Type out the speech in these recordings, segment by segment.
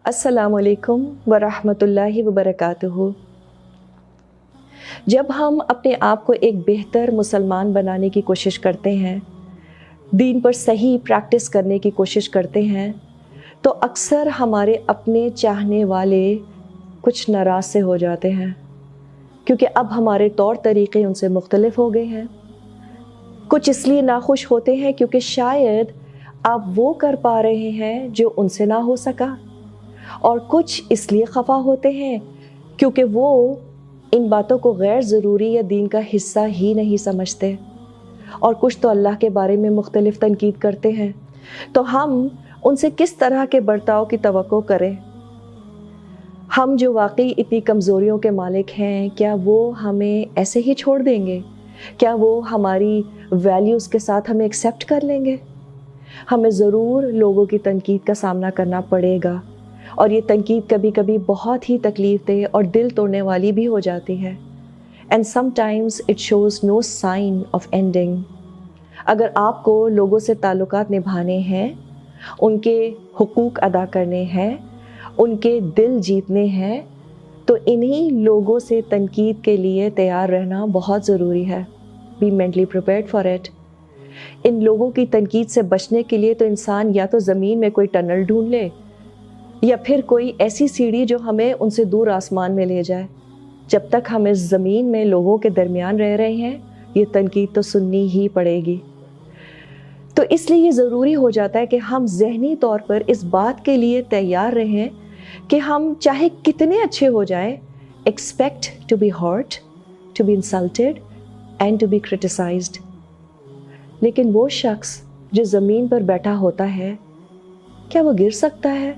السلام علیکم ورحمۃ اللہ وبرکاتہ۔ جب ہم اپنے آپ کو ایک بہتر مسلمان بنانے کی کوشش کرتے ہیں، دین پر صحیح پریکٹس کرنے کی کوشش کرتے ہیں، تو اکثر ہمارے اپنے چاہنے والے کچھ ناراض سے ہو جاتے ہیں، کیونکہ اب ہمارے طور طریقے ان سے مختلف ہو گئے ہیں۔ کچھ اس لیے ناخوش ہوتے ہیں کیونکہ شاید آپ وہ کر پا رہے ہیں جو ان سے نہ ہو سکا، اور کچھ اس لیے خفا ہوتے ہیں کیونکہ وہ ان باتوں کو غیر ضروری یا دین کا حصہ ہی نہیں سمجھتے، اور کچھ تو اللہ کے بارے میں مختلف تنقید کرتے ہیں۔ تو ہم ان سے کس طرح کے برتاؤ کی توقع کریں؟ ہم جو واقعی اتنی کمزوریوں کے مالک ہیں، کیا وہ ہمیں ایسے ہی چھوڑ دیں گے؟ کیا وہ ہماری ویلیوز کے ساتھ ہمیں ایکسیپٹ کر لیں گے؟ ہمیں ضرور لوگوں کی تنقید کا سامنا کرنا پڑے گا، اور یہ تنقید کبھی کبھی بہت ہی تکلیف دہ اور دل توڑنے والی بھی ہو جاتی ہے۔ And sometimes it shows no sign of ending. اگر آپ کو لوگوں سے تعلقات نبھانے ہیں، ان کے حقوق ادا کرنے ہیں، ان کے دل جیتنے ہیں، تو انہی لوگوں سے تنقید کے لیے تیار رہنا بہت ضروری ہے۔ Be mentally prepared for it. ان لوگوں کی تنقید سے بچنے کے لیے تو انسان یا تو زمین میں کوئی ٹنل ڈھونڈ لے، یا پھر کوئی ایسی سیڑھی جو ہمیں ان سے دور آسمان میں لے جائے۔ جب تک ہم اس زمین میں لوگوں کے درمیان رہ رہے ہیں، یہ تنقید تو سننی ہی پڑے گی۔ تو اس لیے یہ ضروری ہو جاتا ہے کہ ہم ذہنی طور پر اس بات کے لیے تیار رہیں کہ ہم چاہے کتنے اچھے ہو جائیں، expect to be hurt, to be insulted and to be criticised. لیکن وہ شخص جو زمین پر بیٹھا ہوتا ہے، کیا وہ گر سکتا ہے؟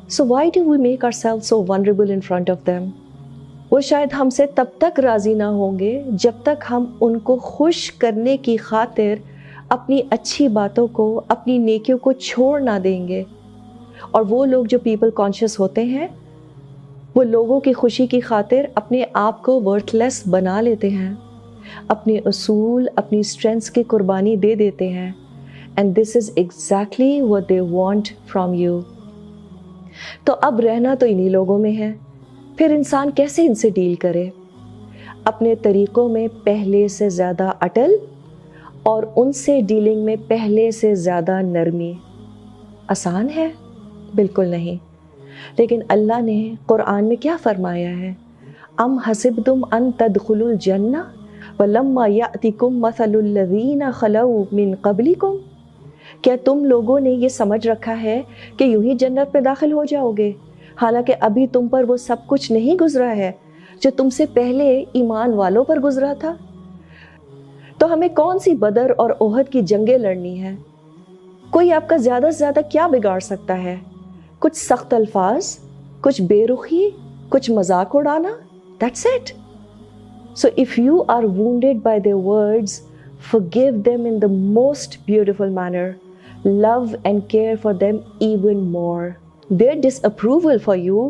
So why do we make ourselves so vulnerable in front of them؟ وہ شاید ہم سے تب تک راضی نہ ہوں گے جب تک ہم ان کو خوش کرنے کی خاطر اپنی اچھی باتوں کو، اپنی نیکیوں کو چھوڑ نہ دیں گے۔ اور وہ لوگ جو پیپل کانشیس ہوتے ہیں، وہ لوگوں کی خوشی کی خاطر اپنے آپ کو ورتھ لیس بنا لیتے ہیں، اپنے اصول، اپنی اسٹرینتھس کی قربانی دے دیتے ہیں۔ And this is exactly what they want from you۔ تو اب رہنا تو انہی لوگوں میں ہے، پھر انسان کیسے ان سے ڈیل کرے؟ اپنے طریقوں میں پہلے سے زیادہ اٹل، اور ان سے ڈیلنگ میں پہلے سے زیادہ نرمی۔ آسان ہے؟ بالکل نہیں۔ لیکن اللہ نے قرآن میں کیا فرمایا ہے؟ ام حسبتم ان تدخلوا الجنہ ولما یأتکم مثل الذین خلوا من قبلکم؟ کیا تم لوگوں نے یہ سمجھ رکھا ہے کہ یوں ہی جنت میں داخل ہو جاؤ گے، حالانکہ ابھی تم پر وہ سب کچھ نہیں گزرا ہے جو تم سے پہلے ایمان والوں پر گزرا تھا؟ تو ہمیں کون سی بدر اور احد کی جنگیں لڑنی ہیں؟ کوئی آپ کا زیادہ سے زیادہ کیا بگاڑ سکتا ہے؟ کچھ سخت الفاظ، کچھ بے رخی، کچھ مذاق اڑانا، that's it۔ So if you are wounded by their words, forgive them in the most beautiful manner. Love and care for them even more. Their disapproval for you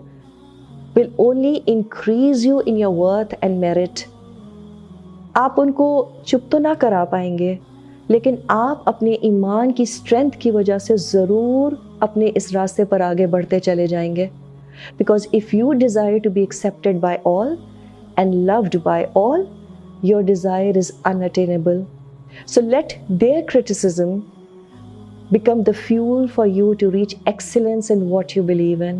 will only increase you in your worth and merit۔ آپ ان کو چپ تو نہ کرا پائیں گے، لیکن آپ اپنے ایمان کی اسٹرینتھ کی وجہ سے ضرور اپنے اس راستے پر آگے بڑھتے چلے جائیں گے۔ Because if you desire to be accepted by all and loved by all, your desire is unattainable۔ So let their criticism become the fuel for you to reach excellence in what you believe in۔